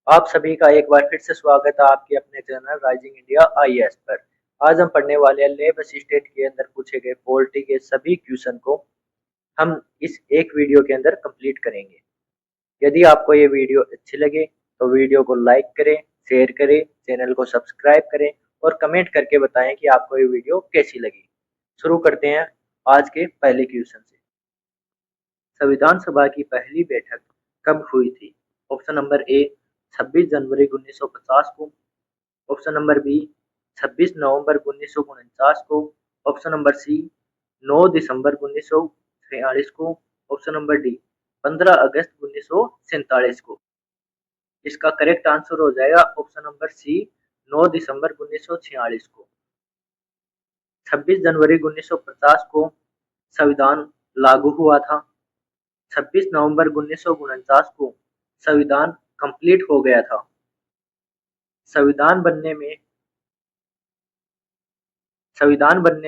आप सभी का एक बार फिर से स्वागत है आपके अपने चैनल राइजिंग इंडिया आईएएस पर। आज हम पढ़ने वाले हैं लेब असिस्टेंट के अंदर पूछे गए पॉलिटी के सभी क्वेश्चन को हम इस एक वीडियो के अंदर कंप्लीट करेंगे। यदि आपको ये वीडियो अच्छी लगे तो वीडियो को लाइक करें, शेयर करें, चैनल को सब्सक्राइब करें और कमेंट करके बताएं कि आपको ये वीडियो कैसी लगी। शुरू करते हैं आज के पहले क्वेश्चन से। संविधान सभा की पहली बैठक कब हुई थी? ऑप्शन नंबर ए 26 जनवरी 1950 को। ऑप्शन नंबर बी 26 नवंबर 1949 को। ऑप्शन नंबर सी 9 दिसंबर 1946 को। ऑप्शन नंबर डी 15 अगस्त 1947 को। इसका करेक्ट आंसर हो जाएगा ऑप्शन नंबर सी 9 दिसंबर 1946 को। 26 जनवरी 1950 को संविधान लागू हुआ था। 26 नवंबर 1949 को संविधान कंप्लीट हो गया था। संविधान बनने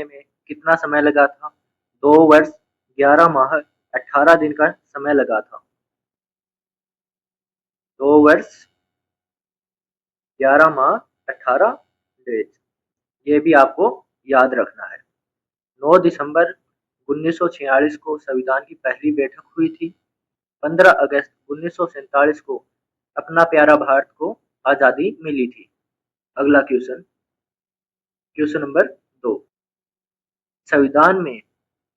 में कितना समय लगा था? 2 वर्ष 11 माह 18 दिन का समय लगा था। 2 वर्ष 11 माह 18 डेज, ये भी आपको याद रखना है। 9 दिसंबर 1946 को संविधान की पहली बैठक हुई थी। 15 अगस्त 1947 को अपना प्यारा भारत को आज़ादी मिली थी। अगला क्वेश्चन नंबर 2। संविधान में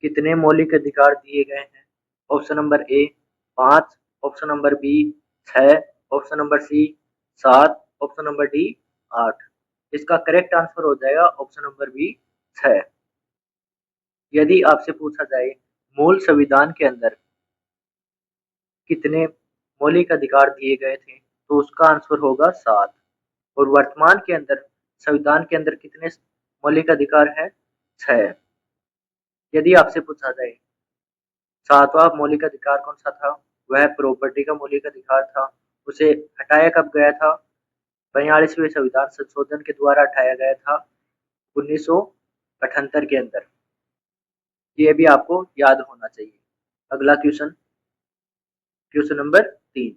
कितने मौलिक अधिकार दिए गए हैं? Option number A 5, option number B 6, option number C 7, option number D 8। इसका करेक्ट आंसर हो जाएगा ऑप्शन नंबर बी 6। यदि आपसे पूछा जाए मूल संविधान के अंदर कितने मौलिक अधिकार दिए गए थे तो उसका आंसर होगा 7। और वर्तमान के अंदर संविधान के अंदर कितने मौलिक अधिकार हैं? 6। यदि आपसे पूछा जाए 7वां मौलिक अधिकार कौन सा था, वह प्रॉपर्टी का मौलिक अधिकार था। उसे हटाया कब गया था? 42वें संविधान संशोधन के द्वारा हटाया गया था 1978 के अंदर। ये भी आपको याद होना चाहिए। अगला क्वेश्चन नंबर 3।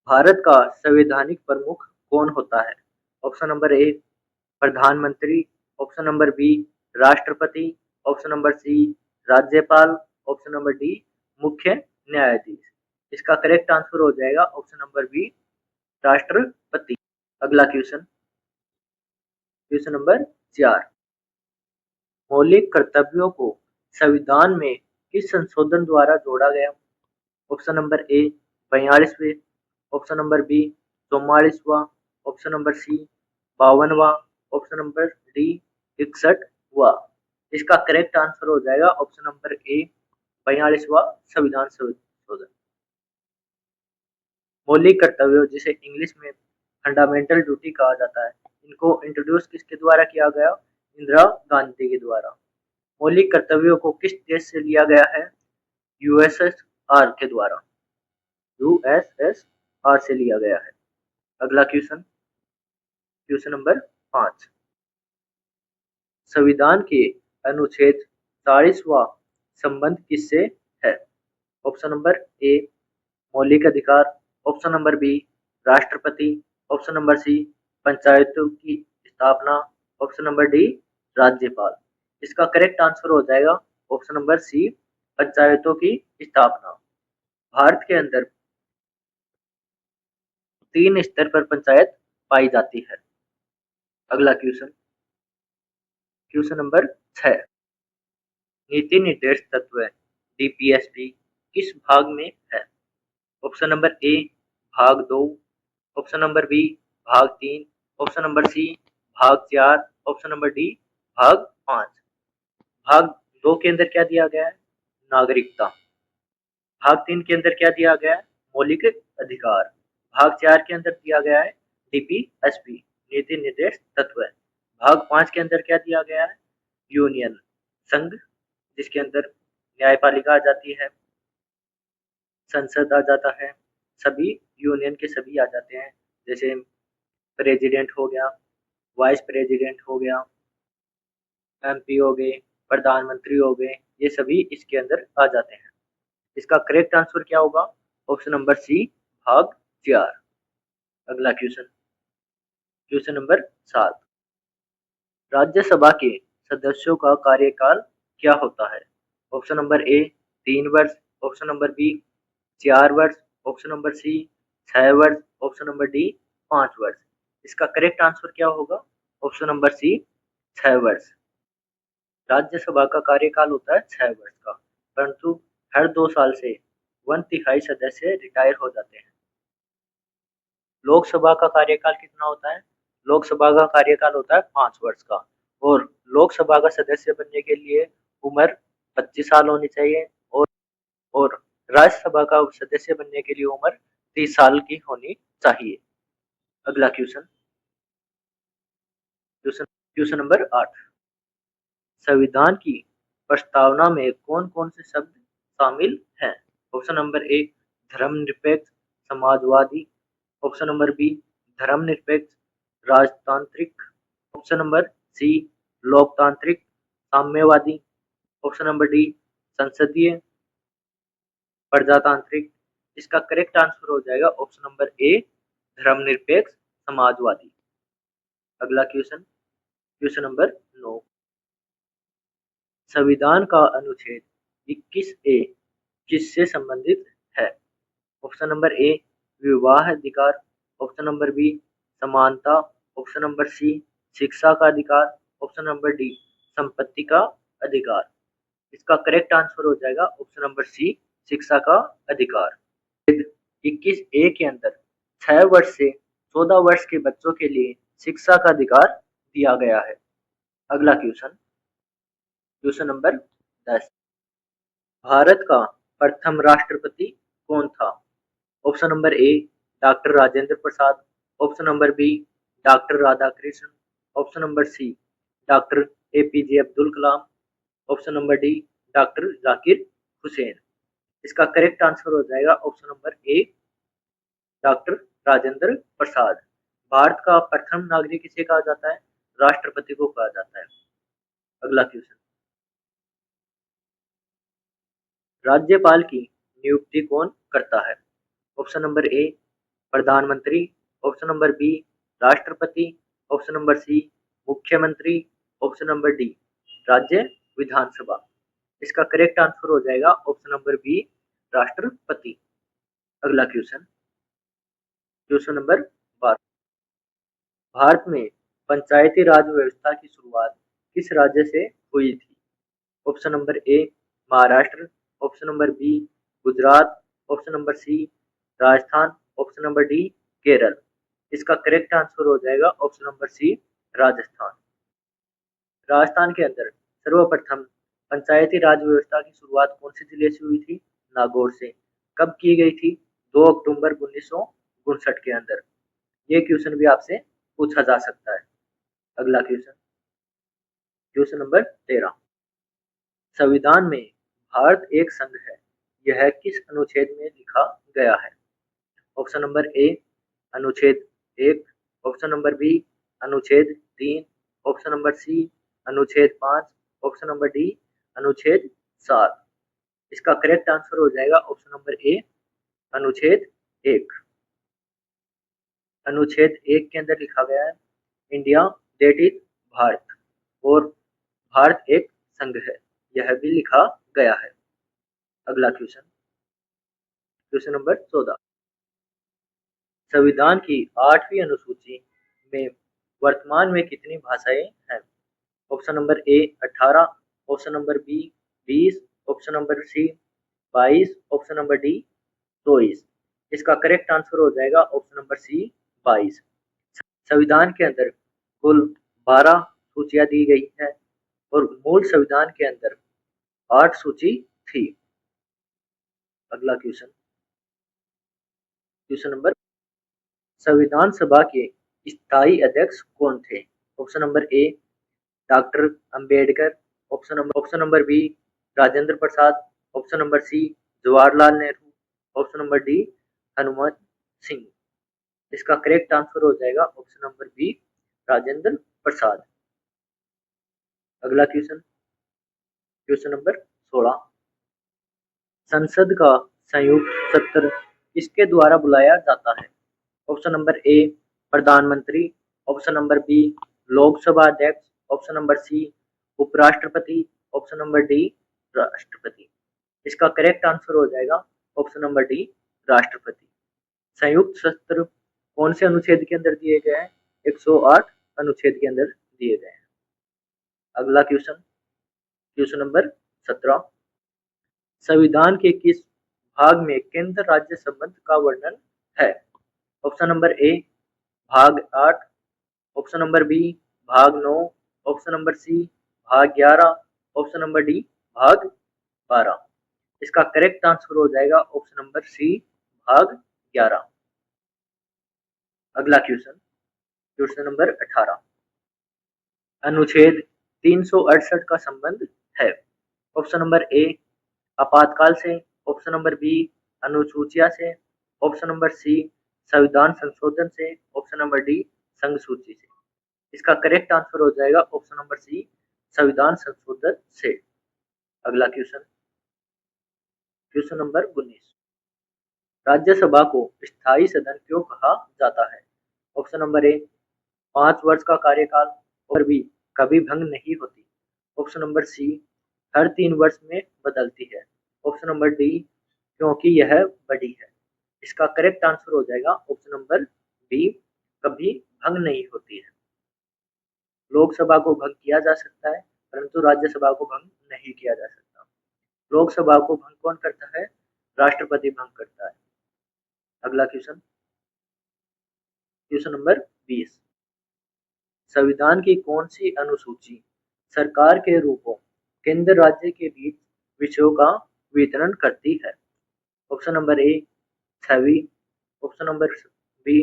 भारत का संवैधानिक प्रमुख कौन होता है? ऑप्शन नंबर ए प्रधानमंत्री, ऑप्शन नंबर बी राष्ट्रपति, ऑप्शन नंबर सी राज्यपाल, ऑप्शन नंबर डी मुख्य न्यायाधीश। इसका करेक्ट आंसर हो जाएगा ऑप्शन नंबर बी राष्ट्रपति। अगला क्वेश्चन नंबर 4। मौलिक कर्तव्यों को संविधान में किस संशोधन द्वारा जोड़ा गया? ऑप्शन नंबर ए 42वें, ऑप्शन नंबर बी 44वां, ऑप्शन नंबर सी 52वां, ऑप्शन नंबर डी 61वां। इसका करेक्ट आंसर हो जाएगा ऑप्शन नंबर ए 42वां संविधान संशोधन। मौलिक कर्तव्यों जिसे इंग्लिश में फंडामेंटल ड्यूटी कहा जाता है, इनको इंट्रोड्यूस किसके द्वारा किया गया? इंदिरा गांधी के द्वारा। मौलिक कर्तव्यों को किस देश से लिया गया है? यूएसएसआर के द्वारा। यूएसएसआर से लिया गया है। अगला क्वेश्चन नंबर 5। संविधान के अनुच्छेद 40वां संबंध किससे है? ऑप्शन नंबर ए मौलिक अधिकार, ऑप्शन नंबर बी राष्ट्रपति, ऑप्शन नंबर सी पंचायतों की स्थापना, ऑप्शन नंबर डी राज्यपाल। इसका करेक्ट आंसर हो जाएगा ऑप्शन नंबर सी पंचायतों की स्थापना। भारत के अंदर 3 स्तर पर पंचायत पाई जाती है। अगला क्वेश्चन नंबर 6। नीति निर्देश तत्व डीपीएसपी किस भाग में है? ऑप्शन नंबर ए भाग 2, ऑप्शन नंबर बी भाग 3, ऑप्शन नंबर सी भाग 4, ऑप्शन नंबर डी भाग 5। भाग 2 के अंदर क्या दिया गया है? नागरिकता। भाग 3 के अंदर क्या दिया गया है? मौलिक अधिकार। भाग 4 के अंदर दिया गया है डीपीएसपी नीति निर्देश तत्व। भाग 5 के अंदर क्या दिया गया है? यूनियन संघ, जिसके अंदर न्यायपालिका आ जाती है, संसद आ जाता है, सभी यूनियन के सभी आ जाते हैं। जैसे प्रेसिडेंट हो गया, वाइस प्रेसिडेंट हो गया, एमपी हो गए, प्रधानमंत्री हो गए, ये सभी इसके अंदर आ जाते हैं। इसका करेक्ट आंसर क्या होगा? ऑप्शन नंबर सी भाग 4। अगला क्वेश्चन, क्वेश्चन नंबर 7, राज्यसभा के सदस्यों का कार्यकाल क्या होता है? ऑप्शन नंबर ए 3 वर्ष, ऑप्शन नंबर बी 4 वर्ष, ऑप्शन नंबर सी 6 वर्ष, ऑप्शन नंबर डी 5 वर्ष। इसका करेक्ट आंसर क्या होगा? ऑप्शन नंबर सी 6 वर्ष। राज्यसभा का कार्यकाल होता है 6 वर्ष का, परंतु हर 2 साल से 1/3 सदस्य रिटायर हो जाते हैं। लोकसभा का कार्यकाल कितना होता है? लोकसभा का कार्यकाल होता है 5 वर्ष का, और लोकसभा का सदस्य बनने के लिए उम्र 25 साल होनी चाहिए, और राज्यसभा का सदस्य बनने के लिए उम्र 30 साल की होनी चाहिए। अगला क्वेश्चन, क्वेश्चन क्वेश्चन नंबर 8, संविधान की प्रस्तावना में कौन कौन से शब्द शामिल हैं? ऑप्शन नंबर ए धर्मनिरपेक्ष समाजवादी, ऑप्शन नंबर बी धर्मनिरपेक्ष राजतांत्रिक, ऑप्शन नंबर सी लोकतांत्रिक साम्यवादी, ऑप्शन नंबर डी संसदीय प्रजातांत्रिक। इसका करेक्ट आंसर हो जाएगा ऑप्शन नंबर ए धर्मनिरपेक्ष समाजवादी। अगला क्वेश्चन, क्वेश्चन नंबर 9, संविधान का अनुच्छेद 21A किससे संबंधित है? ऑप्शन नंबर ए विवाह अधिकार, ऑप्शन नंबर बी समानता, ऑप्शन नंबर सी शिक्षा का अधिकार, ऑप्शन नंबर डी संपत्ति का अधिकार। इसका करेक्ट आंसर हो जाएगा ऑप्शन नंबर सी शिक्षा का अधिकार। 21A के अंदर 6 वर्ष से 14 वर्ष के बच्चों के लिए शिक्षा का अधिकार दिया गया है। अगला क्वेश्चन, क्वेश्चन नंबर 10, भारत का प्रथम राष्ट्रपति कौन था? Option number A doctor Rajendra Prasad, option number B doctor Radhakrishna, option number C doctor APJ Abdul Kalam, option number D doctor Zakir Hussain. इसका करेक्ट आंसर हो जाएगा option number A doctor Rajendra Prasad. Bharat का प्रथम नागरिक किसे कहा जाता है? राष्ट्रपति को कहा जाता है। अगला क्वेश्चन, राज्यपाल की नियुक्ति कौन करता है? ऑप्शन नंबर ए प्रधानमंत्री, ऑप्शन नंबर बी राष्ट्रपति, ऑप्शन नंबर सी मुख्यमंत्री, ऑप्शन नंबर डी राज्य विधानसभा। इसका करेक्ट आंसर हो जाएगा ऑप्शन नंबर बी राष्ट्रपति। अगला क्वेश्चन, क्वेश्चन नंबर 12, भारत में पंचायती राज व्यवस्था की शुरुआत किस राज्य से हुई थी? Option number A Maharashtra, option number B Gujarat, option number C Rajasthan, option number D Kerala. इसका करेक्ट आंसर हो जाएगा option number C Rajasthan. Rajasthan के अंदर सर्वप्रथम पंचायती राज व्यवस्था की शुरुआत कौन से जिले से हुई थी? नागौर से। कब की गई थी? 2 अक्टूबर 1959 के अंदर। ये क्वेश्चन भी आपसे पूछा जा सकता है। अगला क्वेश्चन, क्वेश्चन नंबर 13, संविधान में भारत एक संघ है, यह किस अनुच्छेद में लिखा गया है? ऑप्शन नंबर ए अनुच्छेद 1, ऑप्शन नंबर बी अनुच्छेद 3, ऑप्शन नंबर सी अनुच्छेद 5, ऑप्शन नंबर डी अनुच्छेद 7। इसका करेक्ट आंसर हो जाएगा ऑप्शन नंबर ए अनुच्छेद 1। अनुच्छेद 1 के अंदर लिखा गया है इंडिया दैट इज भारत, और भारत एक संघ है, यह भी लिखा गया है। अगला क्वेश्चन, क्वेश्चन नंबर 14, संविधान की 8वीं अनुसूची में वर्तमान में कितनी भाषाएं हैं? Option number A 18, option number B 20, option number C 22, option number D 24। इसका करेक्ट आंसर हो जाएगा ऑप्शन नंबर सी 22। संविधान के अंदर कुल 12 सूचियां दी गई है, और मूल संविधान के अंदर 8 सूची थी। अगला क्वेश्चन, क्वेश्चन नंबर, संविधान सभा के स्थायी अध्यक्ष कौन थे? Option number A doctor Ambedkar, option number B Rajendra Prasad, option number C Jawaharlal Nehru, option number D Hanumant Singh. इसका करेक्ट आंसर हो जाएगा option number B Rajendra Prasad. अगला क्वेश्चन, क्वेश्चन नंबर 16, संसद का संयुक्त सत्र किसके द्वारा बुलाया जाता है? ऑप्शन नंबर ए प्रधानमंत्री, ऑप्शन नंबर बी लोकसभा अध्यक्ष, ऑप्शन नंबर सी उपराष्ट्रपति, ऑप्शन नंबर डी राष्ट्रपति। इसका करेक्ट आंसर हो जाएगा ऑप्शन नंबर डी राष्ट्रपति। संयुक्त शस्त्र कौन से अनुच्छेद के अंदर दिए गए हैं? 108 अनुच्छेद के अंदर दिए गए हैं। अगला क्वेश्चन, क्वेश्चन नंबर 17, संविधान के किस भाग में केंद्र राज्य संबंध का वर्णन है? ऑप्शन नंबर ए भाग 8, ऑप्शन नंबर बी भाग 9, ऑप्शन नंबर सी भाग 11, ऑप्शन नंबर डी भाग 12। इसका करेक्ट आंसर हो जाएगा ऑप्शन नंबर सी भाग 11। अगला क्वेश्चन, क्वेश्चन नंबर 18, अनुच्छेद 368 का संबंध है? ऑप्शन नंबर ए आपातकाल से, ऑप्शन नंबर बी अनुसूचिया से, ऑप्शन नंबर सी संविधान संशोधन से, ऑप्शन नंबर डी संघ सूची से। इसका करेक्ट आंसर हो जाएगा ऑप्शन नंबर सी संविधान संशोधन से। अगला क्वेश्चन, क्वेश्चन नंबर 19, राज्यसभा को स्थायी सदन क्यों कहा जाता है? ऑप्शन नंबर ए 5 वर्ष का कार्यकाल और भी कभी भंग नहीं होती, ऑप्शन नंबर सी हर 3 वर्ष में बदलती है, ऑप्शन नंबर डी क्योंकि यह बड़ी है। इसका करेक्ट आंसर हो जाएगा ऑप्शन नंबर बी कभी भंग नहीं होती है। लोकसभा को भंग किया जा सकता है परंतु राज्यसभा को भंग नहीं किया जा सकता। लोकसभा को भंग कौन करता है? राष्ट्रपति भंग करता है। अगला क्वेश्चन, क्वेश्चन नंबर 20, संविधान की कौन सी अनुसूची सरकार के रूपों केंद्र राज्य के बीच विषयों का वितरण करती है? ऑप्शन नंबर ए 6वीं, ऑप्शन नंबर बी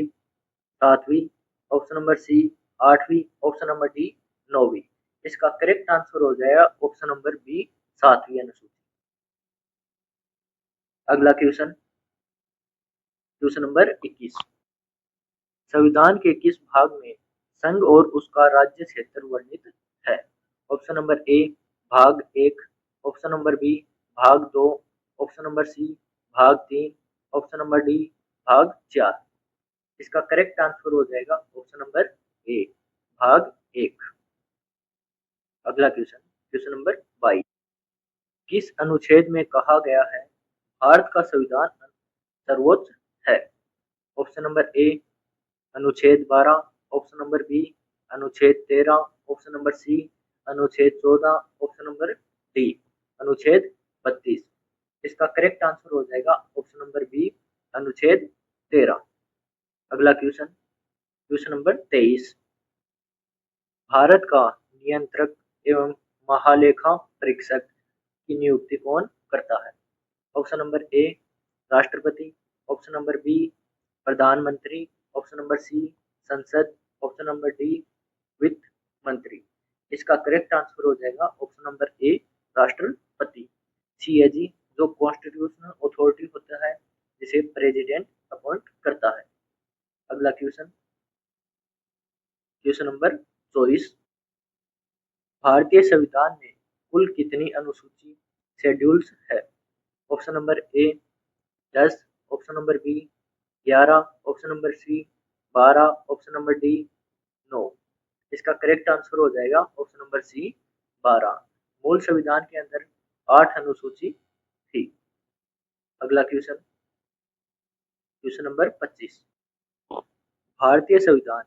7वीं, ऑप्शन नंबर सी 8वीं, ऑप्शन नंबर डी 9वीं। इसका करेक्ट आंसर हो जाएगा ऑप्शन नंबर बी 7वीं अनुसूची। अगला क्वेश्चन, क्वेश्चन नंबर 21, संविधान के किस भाग में संघ और उसका राज्य क्षेत्र वर्णित है? ऑप्शन नंबर ए भाग 1, ऑप्शन नंबर बी भाग 2, ऑप्शन नंबर सी भाग 3, ऑप्शन नंबर डी भाग 4। इसका करेक्ट आंसर हो जाएगा ऑप्शन नंबर ए भाग 1। अगला क्वेश्चन, क्वेश्चन नंबर 22, किस अनुच्छेद में कहा गया है भारत का संविधान सर्वोच्च है? ऑप्शन नंबर ए अनुच्छेद 12, ऑप्शन नंबर बी अनुच्छेद 13, ऑप्शन नंबर सी अनुच्छेद 14, ऑप्शन नंबर डी अनुच्छेद 32। इसका करेक्ट आंसर हो जाएगा ऑप्शन नंबर बी अनुच्छेद 13। अगला क्वेश्चन, क्वेश्चन नंबर 23, भारत का नियंत्रक एवं महालेखा परीक्षक की नियुक्ति कौन करता है? ऑप्शन नंबर ए राष्ट्रपति, ऑप्शन नंबर बी प्रधानमंत्री, ऑप्शन नंबर सी संसद, ऑप्शन नंबर डी वित्त मंत्री। इसका करेक्ट आंसर हो जाएगा ऑप्शन नंबर ए राष्ट्रपति। सी है जी जो कॉन्स्टिट्यूशनल अथॉरिटी होता है जिसे प्रेसिडेंट अपॉइंट करता है। अगला क्वेश्चन, क्वेश्चन नंबर 24, भारतीय संविधान में कुल कितनी अनुसूची शेड्यूल्स है? Option number A 10, option number B 11, option number C 12, option number D 9। इसका करेक्ट आंसर हो जाएगा ऑप्शन नंबर सी 12। मूल संविधान के अंदर 8 अनुसूची थी। अगला क्वेश्चन, क्वेश्चन नंबर 25, भारतीय संविधान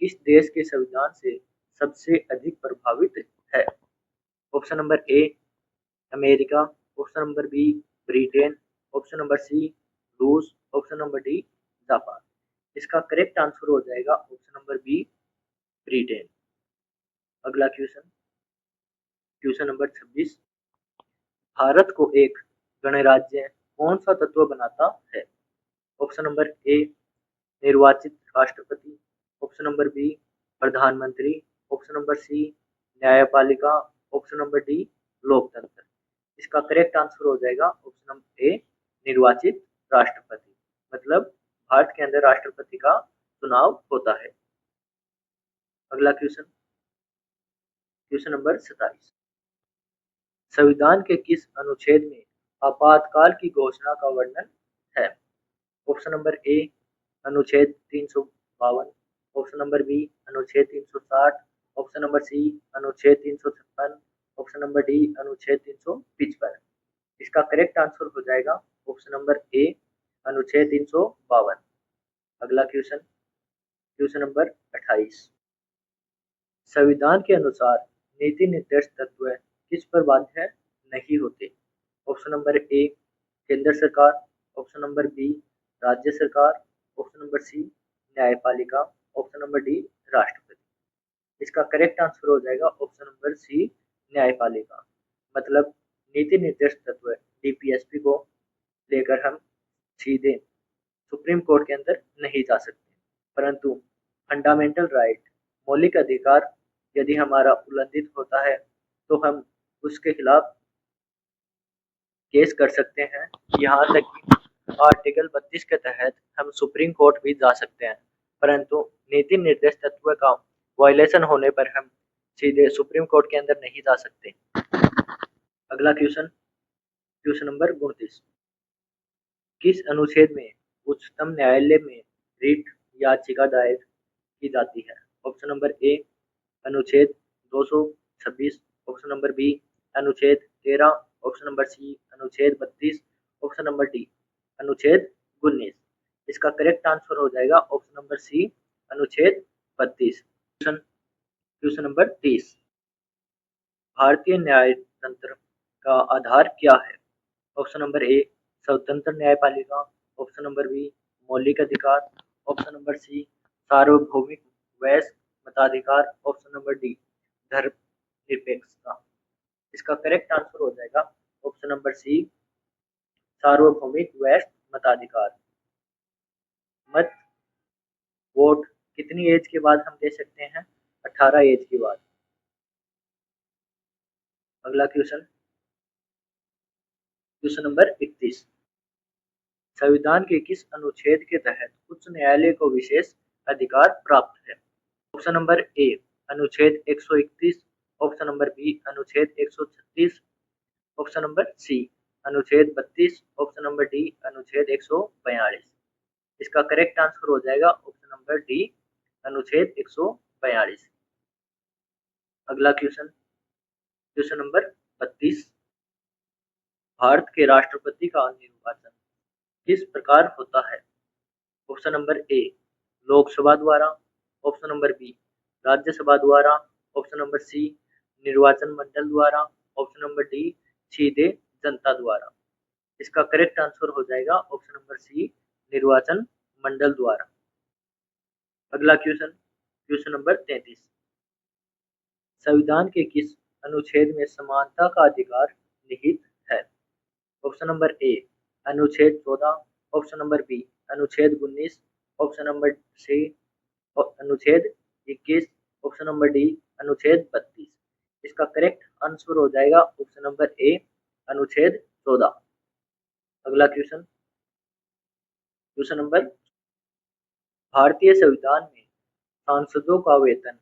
किस देश के संविधान से सबसे अधिक प्रभावित है? Option number A America, option number B Britain, option number C रूस, ऑप्शन नंबर डी जापान। इसका करेक्ट आंसर हो जाएगा ऑप्शन नंबर बी ब्रिटेन। अगला क्वेश्चन, क्वेश्चन नंबर 26, भारत को एक गणराज्य कौन सा तत्व बनाता है? ऑप्शन नंबर ए निर्वाचित राष्ट्रपति, ऑप्शन नंबर बी प्रधानमंत्री, ऑप्शन नंबर सी न्यायपालिका, ऑप्शन नंबर डी लोकतंत्र। इसका करेक्ट आंसर हो जाएगा ऑप्शन नंबर ए निर्वाचित राष्ट्रपति। मतलब भारत के अंदर राष्ट्रपति का चुनाव होता है। अगला क्वेश्चन, क्वेश्चन नंबर 27, संविधान के किस अनुच्छेद में आपातकाल की घोषणा का वर्णन है? ऑप्शन नंबर ए अनुच्छेद 352। ऑप्शन नंबर बी अनुच्छेद 360। ऑप्शन नंबर सी अनुच्छेद 356। ऑप्शन नंबर डी अनुच्छेद 355। इसका करेक्ट आंसर हो जाएगा ऑप्शन नंबर ए अनुच्छेद 352। अगला क्वेश्चन, क्वेश्चन नंबर 28। संविधान के अनुसार नीति निर्देश तत्व किस पर बाध्य नहीं होते? ऑप्शन नंबर ए केंद्र सरकार। ऑप्शन नंबर बी राज्य सरकार। ऑप्शन नंबर सी न्यायपालिका। ऑप्शन नंबर डी राष्ट्रपति। इसका करेक्ट आंसर हो जाएगा ऑप्शन नंबर सी न्यायपालिका। मतलब नीति निर्देश तत्व डीपीएसपी को लेकर हम सीधे सुप्रीम कोर्ट के अंदर नहीं जा सकते, परंतु फंडामेंटल राइट मौलिक अधिकार यदि हमारा उल्लंघित होता है तो हम उसके खिलाफ केस कर सकते हैं। यहाँ तक कि आर्टिकल 32 के तहत हम सुप्रीम कोर्ट भी जा सकते हैं, परंतु नीति निर्देश तत्व का वायलेशन होने पर हम सीधे सुप्रीम कोर्ट के अंदर नहीं जा सकते। अगला क्वेश्चन, क्वेश्चन नंबर 29। किस अनुच्छेद में उच्चतम न्यायालय में रिट याचिका दायर की जाती है? ऑप्शन नंबर ए अनुच्छेद 226। ऑप्शन नंबर बी अनुच्छेद 13। ऑप्शन नंबर सी अनुच्छेद 32। ऑप्शन नंबर डी अनुच्छेद 19। इसका करेक्ट आंसर हो जाएगा ऑप्शन नंबर सी अनुच्छेद 32। Question number 30। भारतीय न्याय तंत्र का आधार क्या है? ऑप्शन नंबर ए स्वतंत्र न्यायपालिका। ऑप्शन नंबर बी मौलिक अधिकार। ऑप्शन नंबर सी सार्वभौमिक वैश्विक मताधिकार। ऑप्शन नंबर डी धर्मनिरपेक्षता। इसका करेक्ट आंसर हो जाएगा ऑप्शन नंबर सी सार्वभौमिक वैश्विक मताधिकार। मत वोट कितनी एज के बाद हम दे सकते हैं? 18 एज के बाद। अगला क्वेश्चन, क्वेश्चन नंबर 31। संविधान के किस अनुच्छेद के तहत उच्च न्यायालय को विशेष अधिकार प्राप्त है? ऑप्शन नंबर ए अनुच्छेद 131। ऑप्शन नंबर बी अनुच्छेद 136। ऑप्शन नंबर सी अनुच्छेद 32। ऑप्शन नंबर डी अनुच्छेद 142। इसका करेक्ट आंसर हो जाएगा ऑप्शन नंबर डी अनुच्छेद 142। अगला क्वेश्चन, क्वेश्चन नंबर 32। भारत के राष्ट्रपति का निर्वाचन किस प्रकार होता है? ऑप्शन नंबर ए लोकसभा द्वारा। ऑप्शन नंबर बी राज्यसभा द्वारा। ऑप्शन नंबर सी निर्वाचन मंडल द्वारा। ऑप्शन नंबर डी सीधे जनता द्वारा। इसका करेक्ट आंसर हो जाएगा ऑप्शन नंबर सी निर्वाचन मंडल द्वारा। अगला क्वेश्चन, क्वेश्चन नंबर 33। संविधान के किस अनुच्छेद में समानता का अधिकार निहित है? ऑप्शन नंबर ए अनुच्छेद 14। ऑप्शन नंबर बी अनुच्छेद 19। ऑप्शन नंबर सी अनुच्छेद 21। ऑप्शन नंबर डी अनुच्छेद 32। इसका करेक्ट आंसर हो जाएगा ऑप्शन नंबर ए अनुच्छेद 14। अगला क्वेश्चन, क्वेश्चन नंबर, भारतीय संविधान में सांसदों का वेतन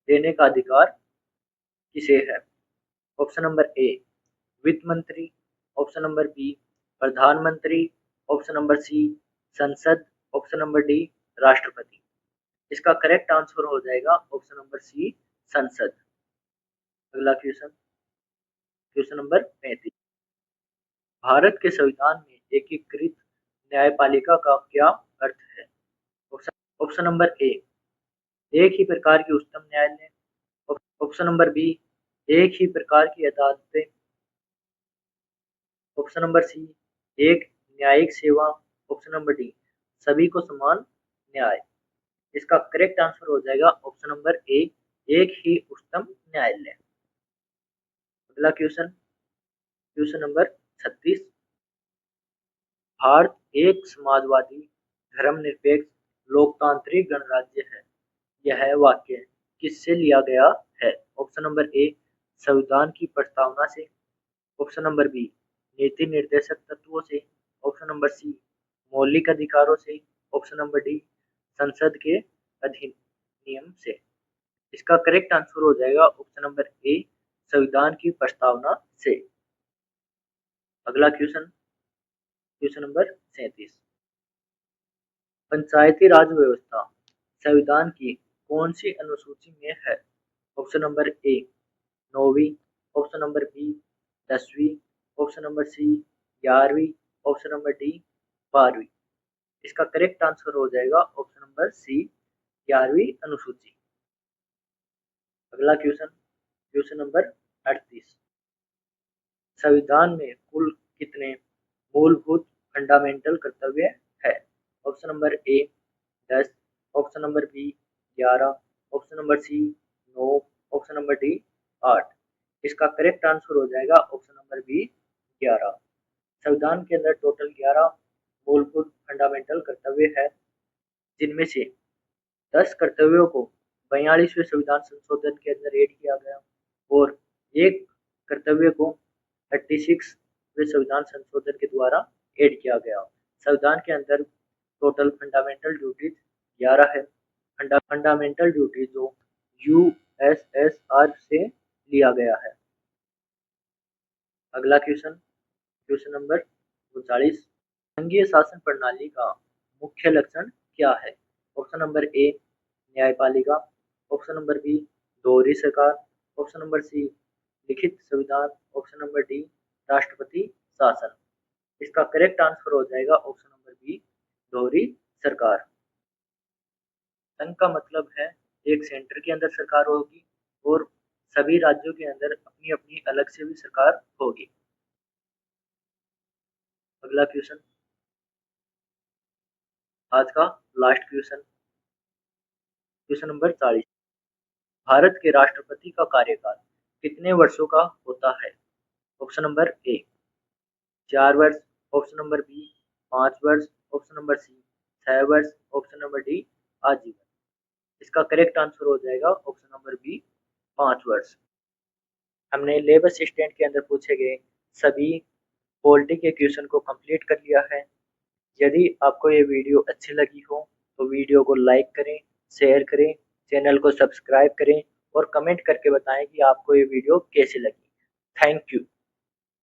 देने का अधिकार किसे है? ऑप्शन नंबर ए वित्त मंत्री। ऑप्शन नंबर बी प्रधानमंत्री। ऑप्शन नंबर सी संसद। ऑप्शन नंबर डी राष्ट्रपति। इसका करेक्ट आंसर हो जाएगा ऑप्शन नंबर सी संसद। अगला क्वेश्चन, क्वेश्चन नंबर 35। भारत के संविधान में एकीकृत न्यायपालिका का क्या अर्थ है? ऑप्शन नंबर ए एक ही प्रकार की उच्चतम न्यायालय। ऑप्शन नंबर बी एक ही प्रकार की अदालतें। ऑप्शन नंबर सी एक न्यायिक सेवा। ऑप्शन नंबर डी सभी को समान न्याय। इसका करेक्ट आंसर हो जाएगा ऑप्शन नंबर ए एक ही उच्चतम न्यायालय। अगला क्वेश्चन, क्वेश्चन नंबर 36। भारत एक समाजवादी धर्मनिरपेक्ष लोकतांत्रिक गणराज्य है, यह वाक्य किससे लिया गया है? ऑप्शन नंबर ए संविधान की प्रस्तावना से। ऑप्शन नंबर बी नीति निर्देशक तत्वों से। ऑप्शन नंबर सी मौलिक अधिकारों से। ऑप्शन नंबर डी संसद के अधिनियम से। इसका करेक्ट आंसर हो जाएगा ऑप्शन नंबर ए संविधान की प्रस्तावना से। अगला question, question number 37। Panchayati Raj व्यवस्था संविधान की कौन सी अनुसूची में है? ऑप्शन नंबर ए 9वीं, ऑप्शन नंबर बी 10वीं, ऑप्शन नंबर सी 11वीं, ऑप्शन नंबर डी 12वीं। इसका करेक्ट आंसर हो जाएगा ऑप्शन नंबर सी 11वीं अनुसूची। अगला क्वेश्चन, क्वेश्चन नंबर 38। संविधान में कुल कितने मूलभूत फंडामेंटल कर्तव्य है? Option number A 10, option number B 11, option number C 9, option number D 8। इसका करेक्ट आंसर हो जाएगा ऑप्शन नंबर बी 11। संविधान के अंदर टोटल 11 मूलभूत फंडामेंटल कर्तव्य है, जिनमें से 10 कर्तव्यों को 42वें संविधान संशोधन के अंदर ऐड किया गया और एक कर्तव्य को 36वें संविधान संशोधन के द्वारा ऐड किया गया। संविधान के अंदर टोटल फंडामेंटल ड्यूटीज 11 है। फंडामेंटल ड्यूटी जो यूएसएसआर से लिया गया है। अगला क्वेश्चन, क्वेश्चन नंबर 39। संघीय शासन प्रणाली का मुख्य लक्षण क्या है? ऑप्शन नंबर ए न्यायपालिका, ऑप्शन नंबर बी दोहरी सरकार, ऑप्शन नंबर सी लिखित संविधान, ऑप्शन नंबर डी राष्ट्रपति शासन। इसका करेक्ट आंसर हो जाएगा ऑप्शन नंबर बी दोहरी सरकार। संघ का मतलब है एक सेंटर के अंदर सरकार होगी और सभी राज्यों के अंदर अपनी अपनी अलग से भी सरकार होगी। अगला क्वेश्चन, आज का last question, question number 40। Bharat के राष्ट्रपति का कार्यकाल कितने वर्षों का होता है? ऑप्शन नंबर ए 4 वर्ष, ऑप्शन नंबर बी 5 वर्ष, ऑप्शन नंबर सी 6 वर्ष, ऑप्शन नंबर डी आजीवन। इसका करेक्ट आंसर हो जाएगा ऑप्शन नंबर बी 5 वर्ष। हमने लेबर असिस्टेंट के अंदर पूछे गए सभी पॉलिटी के क्वेश्चन को कंप्लीट कर लिया है। यदि आपको ये वीडियो अच्छी लगी हो तो वीडियो को लाइक करें, शेयर करें, चैनल को सब्सक्राइब करें और कमेंट करके बताएं कि आपको ये वीडियो कैसी लगी। Thank you.